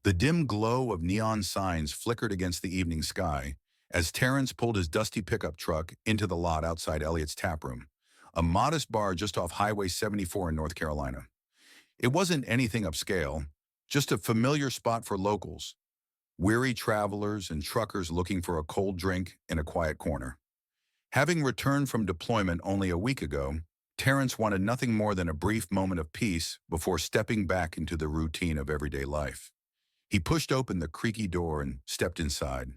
The dim glow of neon signs flickered against the evening sky as Terrence pulled his dusty pickup truck into the lot outside Elliott's Taproom, a modest bar just off Highway 74 in North Carolina. It wasn't anything upscale, just a familiar spot for locals, weary travelers and truckers looking for a cold drink in a quiet corner. Having returned from deployment only a week ago, Terrence wanted nothing more than a brief moment of peace before stepping back into the routine of everyday life. He pushed open the creaky door and stepped inside,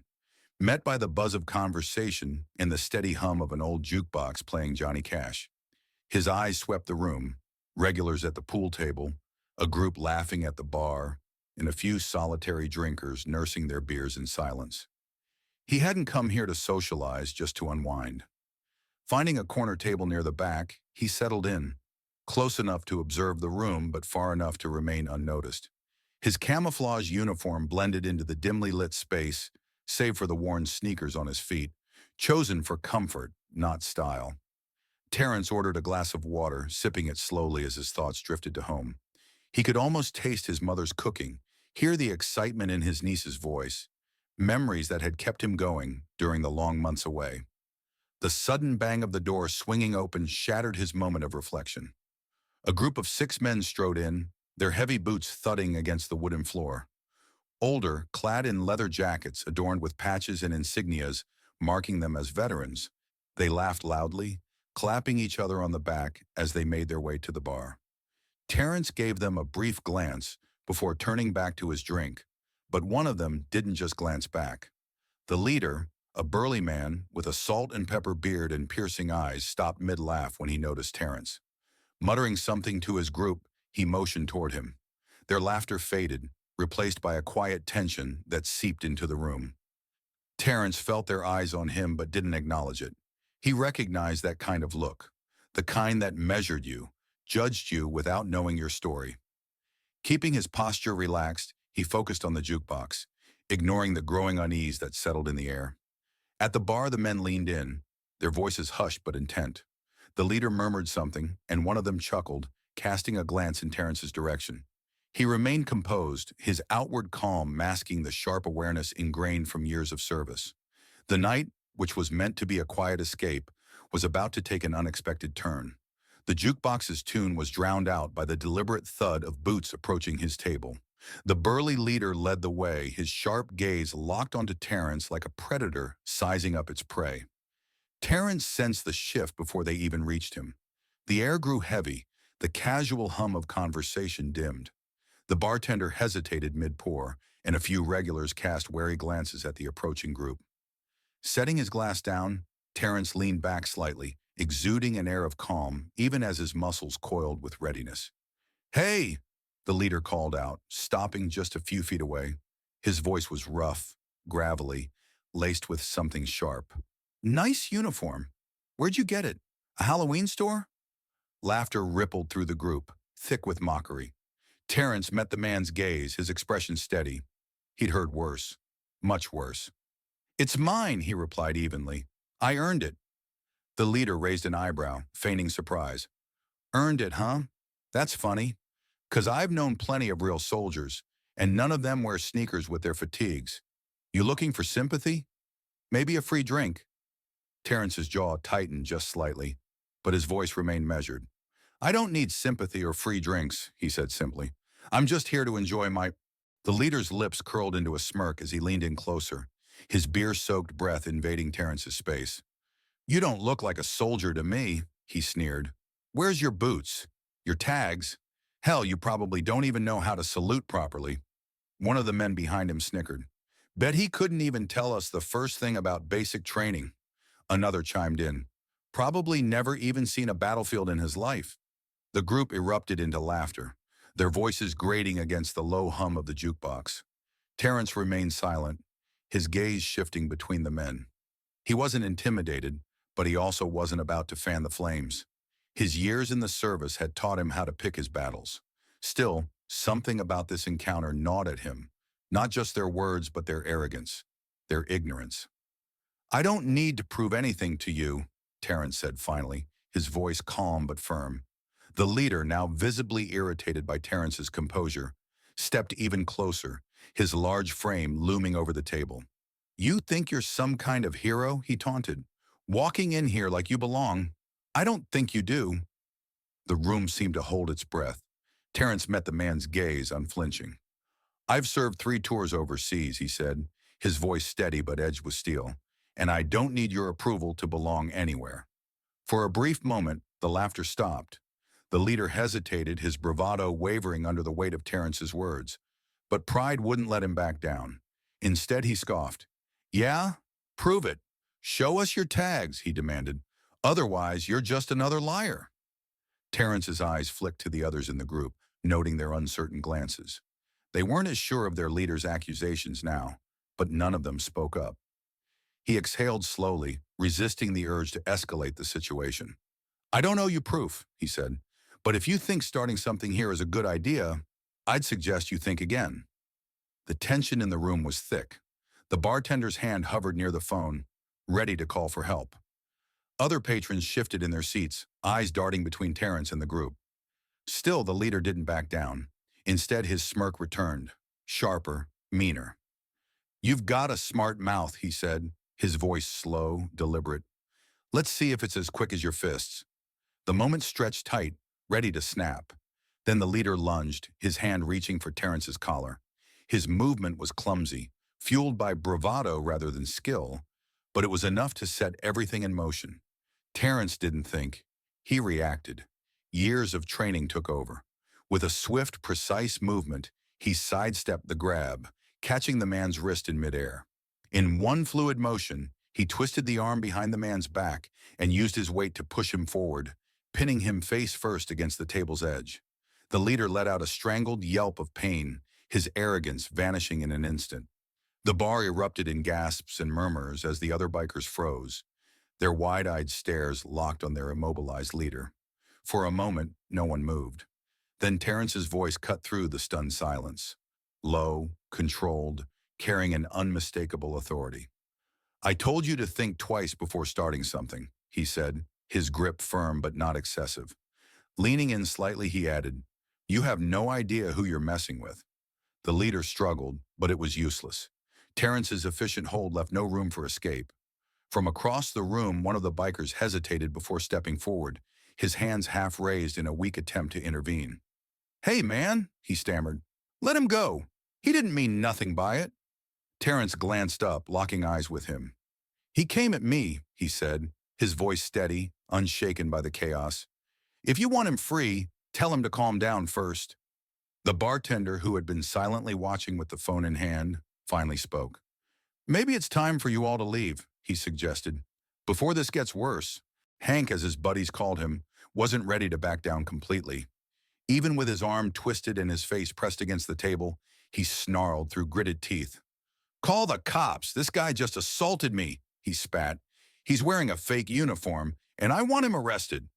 met by the buzz of conversation and the steady hum of an old jukebox playing Johnny Cash. His eyes swept the room, regulars at the pool table, a group laughing at the bar, and a few solitary drinkers nursing their beers in silence. He hadn't come here to socialize, just to unwind. Finding a corner table near the back, he settled in, close enough to observe the room but far enough to remain unnoticed. His camouflage uniform blended into the dimly lit space, save for the worn sneakers on his feet, chosen for comfort, not style. Terrence ordered a glass of water, sipping it slowly as his thoughts drifted to home. He could almost taste his mother's cooking, hear the excitement in his niece's voice, memories that had kept him going during the long months away. The sudden bang of the door swinging open shattered his moment of reflection. A group of 6 men strode in, their heavy boots thudding against the wooden floor. Older, clad in leather jackets adorned with patches and insignias marking them as veterans, they laughed loudly, clapping each other on the back as they made their way to the bar. Terrence gave them a brief glance before turning back to his drink, but one of them didn't just glance back. The leader, a burly man with a salt and pepper beard and piercing eyes, stopped mid-laugh when he noticed Terrence. Muttering something to his group, he motioned toward him. Their laughter faded, replaced by a quiet tension that seeped into the room. Terrence felt their eyes on him but didn't acknowledge it. He recognized that kind of look, the kind that measured you, judged you without knowing your story. Keeping his posture relaxed, he focused on the jukebox, ignoring the growing unease that settled in the air. At the bar, the men leaned in, their voices hushed but intent. The leader murmured something, and one of them chuckled, casting a glance in Terrence's direction. He remained composed, his outward calm masking the sharp awareness ingrained from years of service. The night, which was meant to be a quiet escape, was about to take an unexpected turn. The jukebox's tune was drowned out by the deliberate thud of boots approaching his table. The burly leader led the way, his sharp gaze locked onto Terrence like a predator sizing up its prey. Terrence sensed the shift before they even reached him. The air grew heavy, the casual hum of conversation dimmed. The bartender hesitated mid-pour, and a few regulars cast wary glances at the approaching group. Setting his glass down, Terrence leaned back slightly, exuding an air of calm, even as his muscles coiled with readiness. "Hey!" the leader called out, stopping just a few feet away. His voice was rough, gravelly, laced with something sharp. "Nice uniform. Where'd you get it? A Halloween store?" Laughter rippled through the group, thick with mockery. Terrence met the man's gaze, his expression steady. He'd heard worse, much worse. "It's mine," he replied evenly. "I earned it." The leader raised an eyebrow, feigning surprise. "Earned it, huh? That's funny. 'Cause I've known plenty of real soldiers, and none of them wear sneakers with their fatigues. You looking for sympathy? Maybe a free drink?" Terrence's jaw tightened just slightly, but his voice remained measured. "I don't need sympathy or free drinks," he said simply. "I'm just here to enjoy my—" The leader's lips curled into a smirk as he leaned in closer, his beer-soaked breath invading Terrence's space. "You don't look like a soldier to me," he sneered. "Where's your boots? Your tags? Hell, you probably don't even know how to salute properly." One of the men behind him snickered. "Bet he couldn't even tell us the first thing about basic training." Another chimed in. "Probably never even seen a battlefield in his life." The group erupted into laughter, their voices grating against the low hum of the jukebox. Terrence remained silent, his gaze shifting between the men. He wasn't intimidated, but he also wasn't about to fan the flames. His years in the service had taught him how to pick his battles. Still, something about this encounter gnawed at him, not just their words but their arrogance, their ignorance. "I don't need to prove anything to you," Terrence said finally, his voice calm but firm. The leader, now visibly irritated by Terrence's composure, stepped even closer, his large frame looming over the table. "You think you're some kind of hero?" he taunted. "Walking in here like you belong. I don't think you do." The room seemed to hold its breath. Terrence met the man's gaze, unflinching. "I've served 3 tours overseas," he said, his voice steady but edged with steel, "and I don't need your approval to belong anywhere." For a brief moment, the laughter stopped. The leader hesitated, his bravado wavering under the weight of Terrence's words. But pride wouldn't let him back down. Instead, he scoffed. "Yeah? Prove it. Show us your tags," he demanded. "Otherwise, you're just another liar." Terrence's eyes flicked to the others in the group, noting their uncertain glances. They weren't as sure of their leader's accusations now, but none of them spoke up. He exhaled slowly, resisting the urge to escalate the situation. "I don't owe you proof," he said, "but if you think starting something here is a good idea, I'd suggest you think again." The tension in the room was thick. The bartender's hand hovered near the phone, ready to call for help. Other patrons shifted in their seats, eyes darting between Terrence and the group. Still, the leader didn't back down. Instead, his smirk returned, sharper, meaner. "You've got a smart mouth," he said, his voice slow, deliberate. "Let's see if it's as quick as your fists." The moment stretched tight, ready to snap. Then the leader lunged, his hand reaching for Terrence's collar. His movement was clumsy, fueled by bravado rather than skill, but it was enough to set everything in motion. Terrence didn't think. He reacted. Years of training took over. With a swift, precise movement, he sidestepped the grab, catching the man's wrist in midair. In one fluid motion, he twisted the arm behind the man's back and used his weight to push him forward, pinning him face first against the table's edge. The leader let out a strangled yelp of pain, his arrogance vanishing in an instant. The bar erupted in gasps and murmurs as the other bikers froze, their wide-eyed stares locked on their immobilized leader. For a moment, no one moved. Then Terrence's voice cut through the stunned silence. Low, controlled, carrying an unmistakable authority. "I told you to think twice before starting something," he said, his grip firm but not excessive. Leaning in slightly, he added, "You have no idea who you're messing with." The leader struggled, but it was useless. Terrence's efficient hold left no room for escape. From across the room, one of the bikers hesitated before stepping forward, his hands half raised in a weak attempt to intervene. "Hey, man," he stammered. "Let him go. He didn't mean nothing by it." Terrence glanced up, locking eyes with him. "He came at me," he said, his voice steady, unshaken by the chaos. "If you want him free, tell him to calm down first." The bartender, who had been silently watching with the phone in hand, finally spoke. "Maybe it's time for you all to leave," he suggested. "Before this gets worse." Hank, as his buddies called him, wasn't ready to back down completely. Even with his arm twisted and his face pressed against the table, he snarled through gritted teeth. "Call the cops. This guy just assaulted me," he spat. "He's wearing a fake uniform, and I want him arrested."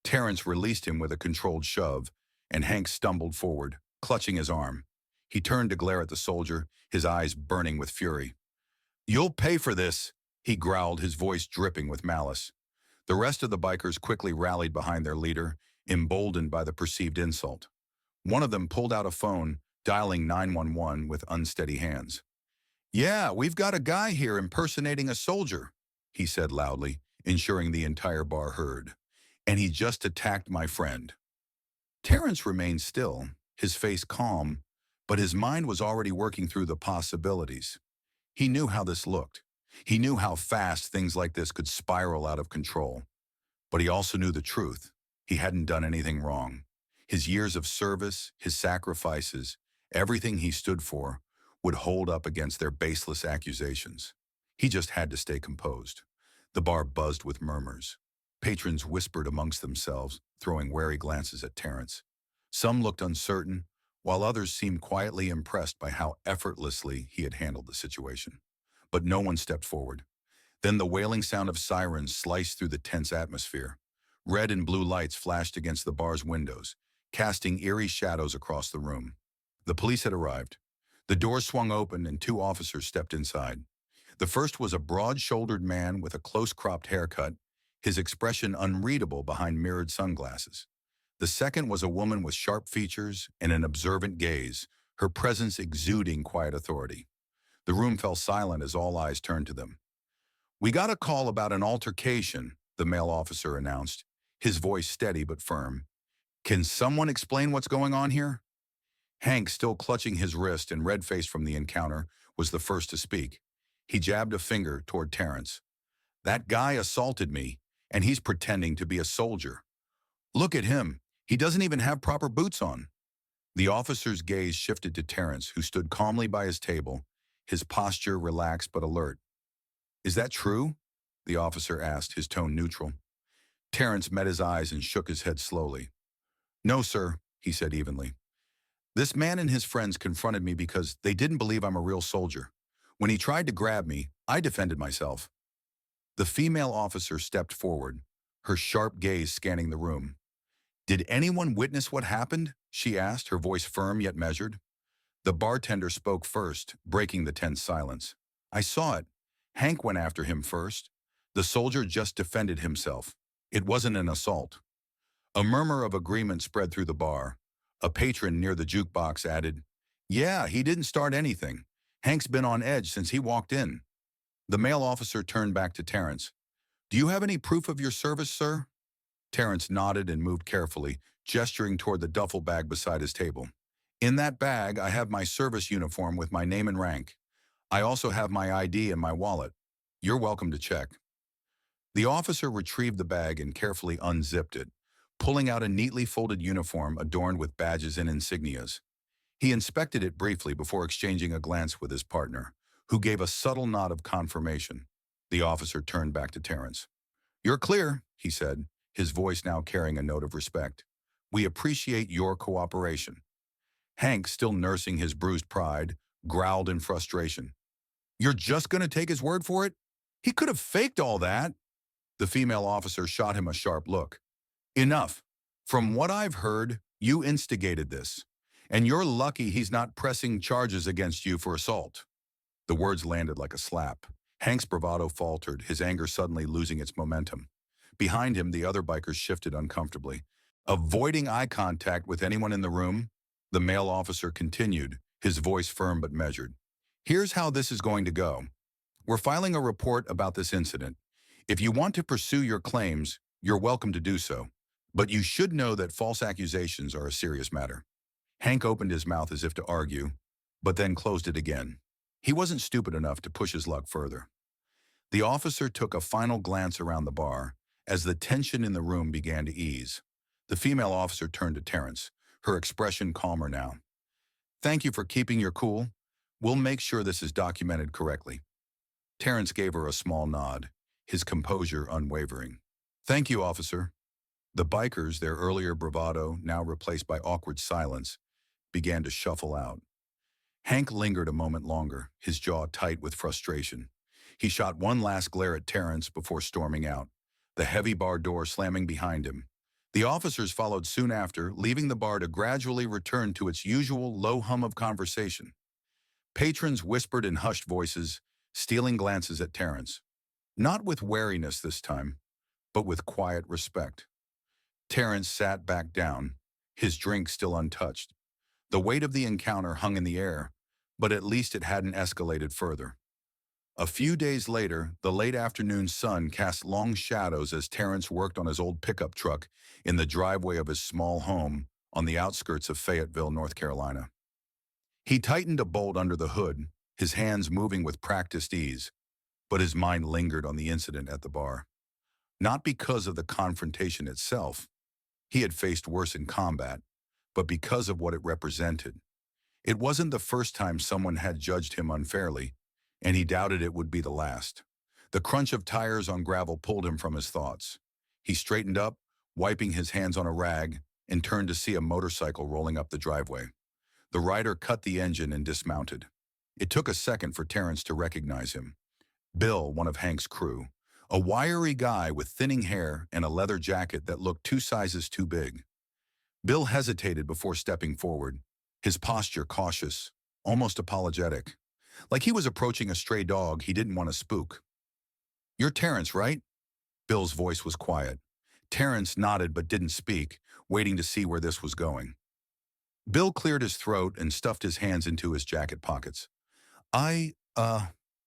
Terrence released him with a controlled shove, and Hank stumbled forward, clutching his arm. He turned to glare at the soldier, his eyes burning with fury. "You'll pay for this," he growled, his voice dripping with malice. The rest of the bikers quickly rallied behind their leader, emboldened by the perceived insult. One of them pulled out a phone, dialing 911 with unsteady hands. "Yeah, we've got a guy here impersonating a soldier," he said loudly, ensuring the entire bar heard. "And he just attacked my friend." Terrence remained still, his face calm, but his mind was already working through the possibilities. He knew how this looked. He knew how fast things like this could spiral out of control. But he also knew the truth. He hadn't done anything wrong. His years of service, his sacrifices, everything he stood for, would hold up against their baseless accusations. He just had to stay composed. The bar buzzed with murmurs. Patrons whispered amongst themselves, throwing wary glances at Terrence. Some looked uncertain, while others seemed quietly impressed by how effortlessly he had handled the situation. But no one stepped forward. Then the wailing sound of sirens sliced through the tense atmosphere. Red and blue lights flashed against the bar's windows, casting eerie shadows across the room. The police had arrived. The door swung open and 2 officers stepped inside. The first was a broad-shouldered man with a close-cropped haircut, his expression unreadable behind mirrored sunglasses. The second was a woman with sharp features and an observant gaze, her presence exuding quiet authority. The room fell silent as all eyes turned to them. "We got a call about an altercation," the male officer announced, his voice steady but firm. "Can someone explain what's going on here?" Hank, still clutching his wrist and red-faced from the encounter, was the first to speak. He jabbed a finger toward Terrence. "That guy assaulted me, and he's pretending to be a soldier. Look at him. He doesn't even have proper boots on." The officer's gaze shifted to Terrence, who stood calmly by his table, his posture relaxed but alert. "Is that true?" the officer asked, his tone neutral. Terrence met his eyes and shook his head slowly. "No, sir," he said evenly. "This man and his friends confronted me because they didn't believe I'm a real soldier. When he tried to grab me, I defended myself." The female officer stepped forward, her sharp gaze scanning the room. "Did anyone witness what happened?" she asked, her voice firm yet measured. The bartender spoke first, breaking the tense silence. "I saw it. Hank went after him first. The soldier just defended himself. It wasn't an assault." A murmur of agreement spread through the bar. A patron near the jukebox added, "Yeah, he didn't start anything. Hank's been on edge since he walked in." The male officer turned back to Terrence. "Do you have any proof of your service, sir?" Terrence nodded and moved carefully, gesturing toward the duffel bag beside his table. "In that bag, I have my service uniform with my name and rank. I also have my ID and my wallet. You're welcome to check." The officer retrieved the bag and carefully unzipped it, pulling out a neatly folded uniform adorned with badges and insignias. He inspected it briefly before exchanging a glance with his partner, who gave a subtle nod of confirmation. The officer turned back to Terrence. "You're clear," he said, his voice now carrying a note of respect. "We appreciate your cooperation." Hank, still nursing his bruised pride, growled in frustration. "You're just going to take his word for it? He could have faked all that." The female officer shot him a sharp look. "Enough. From what I've heard, you instigated this. And you're lucky he's not pressing charges against you for assault." The words landed like a slap. Hank's bravado faltered, his anger suddenly losing its momentum. Behind him, the other bikers shifted uncomfortably. Avoiding eye contact with anyone in the room, the male officer continued, his voice firm but measured. "Here's how this is going to go. We're filing a report about this incident. If you want to pursue your claims, you're welcome to do so. But you should know that false accusations are a serious matter." Hank opened his mouth as if to argue, but then closed it again. He wasn't stupid enough to push his luck further. The officer took a final glance around the bar as the tension in the room began to ease. The female officer turned to Terrence, her expression calmer now. "Thank you for keeping your cool. We'll make sure this is documented correctly." Terrence gave her a small nod, his composure unwavering. "Thank you, officer." The bikers, their earlier bravado now replaced by awkward silence, began to shuffle out. Hank lingered a moment longer, his jaw tight with frustration. He shot one last glare at Terrence before storming out, the heavy bar door slamming behind him. The officers followed soon after, leaving the bar to gradually return to its usual low hum of conversation. Patrons whispered in hushed voices, stealing glances at Terrence. Not with wariness this time, but with quiet respect. Terrence sat back down, his drink still untouched. The weight of the encounter hung in the air, but at least it hadn't escalated further. A few days later, the late afternoon sun cast long shadows as Terrence worked on his old pickup truck in the driveway of his small home on the outskirts of Fayetteville, North Carolina. He tightened a bolt under the hood, his hands moving with practiced ease, but his mind lingered on the incident at the bar. Not because of the confrontation itself. He had faced worse in combat, but because of what it represented. It wasn't the first time someone had judged him unfairly, and he doubted it would be the last. The crunch of tires on gravel pulled him from his thoughts. He straightened up, wiping his hands on a rag, and turned to see a motorcycle rolling up the driveway. The rider cut the engine and dismounted. It took a second for Terrence to recognize him. Bill, one of Hank's crew, a wiry guy with thinning hair and a leather jacket that looked 2 sizes too big. Bill hesitated before stepping forward, his posture cautious, almost apologetic. Like he was approaching a stray dog he didn't want to spook. "You're Terrence, right?" Bill's voice was quiet. Terrence nodded but didn't speak, waiting to see where this was going. Bill cleared his throat and stuffed his hands into his jacket pockets. I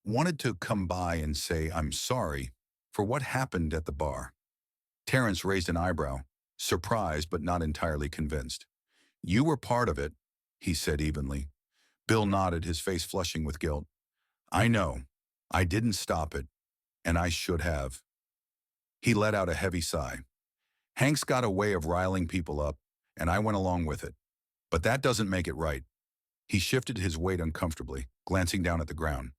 wanted to come by and say I'm sorry for what happened at the bar. Terrence raised an eyebrow, surprised but not entirely convinced. You were part of it, he said evenly. Bill nodded, his face flushing with guilt. I know. I didn't stop it, and I should have. He let out a heavy sigh. Hank's got a way of riling people up, and I went along with it. But that doesn't make it right. He shifted his weight uncomfortably, glancing down at the ground.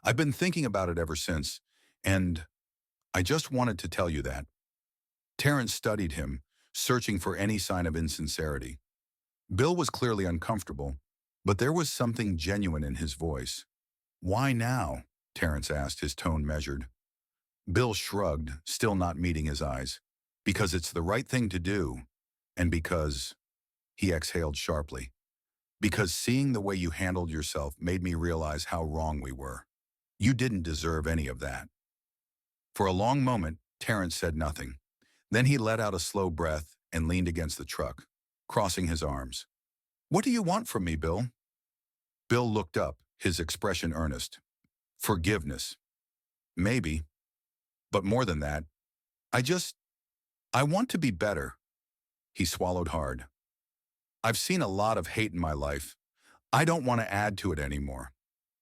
I've been thinking about it ever since, and I just wanted to tell you that. Terrence studied him, searching for any sign of insincerity. Bill was clearly uncomfortable, but there was something genuine in his voice. Why now? Terrence asked, his tone measured. Bill shrugged, still not meeting his eyes. Because it's the right thing to do, and because, he exhaled sharply, because seeing the way you handled yourself made me realize how wrong we were. You didn't deserve any of that. For a long moment, Terrence said nothing. Then he let out a slow breath and leaned against the truck, crossing his arms. What do you want from me, Bill? Bill looked up, his expression earnest. Forgiveness. Maybe. But more than that, I want to be better. He swallowed hard. I've seen a lot of hate in my life. I don't want to add to it anymore.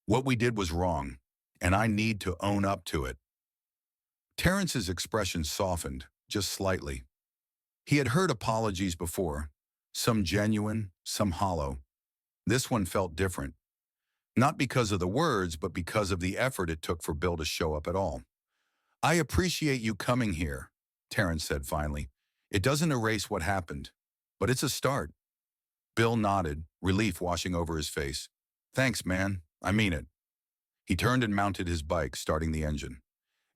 What we did was wrong, and I need to own up to it. Terrence's expression softened, just slightly. He had heard apologies before, some genuine, some hollow. This one felt different. Not because of the words, but because of the effort it took for Bill to show up at all. I appreciate you coming here, Terrence said finally. It doesn't erase what happened, but it's a start. Bill nodded, relief washing over his face. Thanks, man. I mean it. He turned and mounted his bike, starting the engine.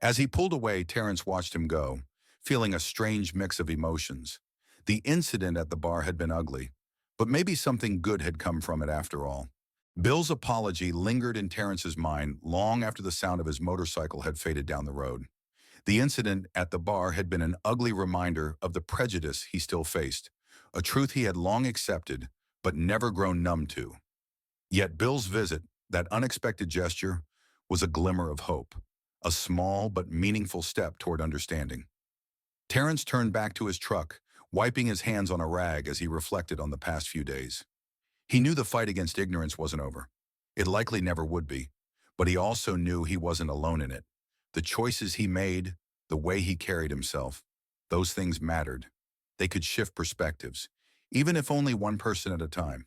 As he pulled away, Terrence watched him go, feeling a strange mix of emotions. The incident at the bar had been ugly, but maybe something good had come from it after all. Bill's apology lingered in Terrence's mind long after the sound of his motorcycle had faded down the road. The incident at the bar had been an ugly reminder of the prejudice he still faced, a truth he had long accepted but never grown numb to. Yet Bill's visit, that unexpected gesture, was a glimmer of hope, a small but meaningful step toward understanding. Terrence turned back to his truck, wiping his hands on a rag as he reflected on the past few days. He knew the fight against ignorance wasn't over. It likely never would be, but he also knew he wasn't alone in it. The choices he made, the way he carried himself, those things mattered. They could shift perspectives, even if only one person at a time.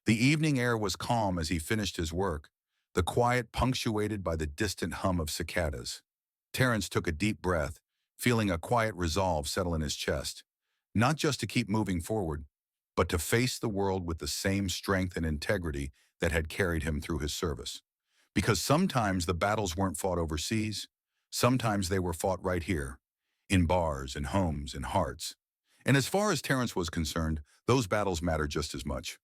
The evening air was calm as he finished his work, the quiet punctuated by the distant hum of cicadas. Terrence took a deep breath, feeling a quiet resolve settle in his chest, not just to keep moving forward, but to face the world with the same strength and integrity that had carried him through his service. Because sometimes the battles weren't fought overseas, sometimes they were fought right here, in bars and homes and hearts. And as far as Terrence was concerned, those battles mattered just as much.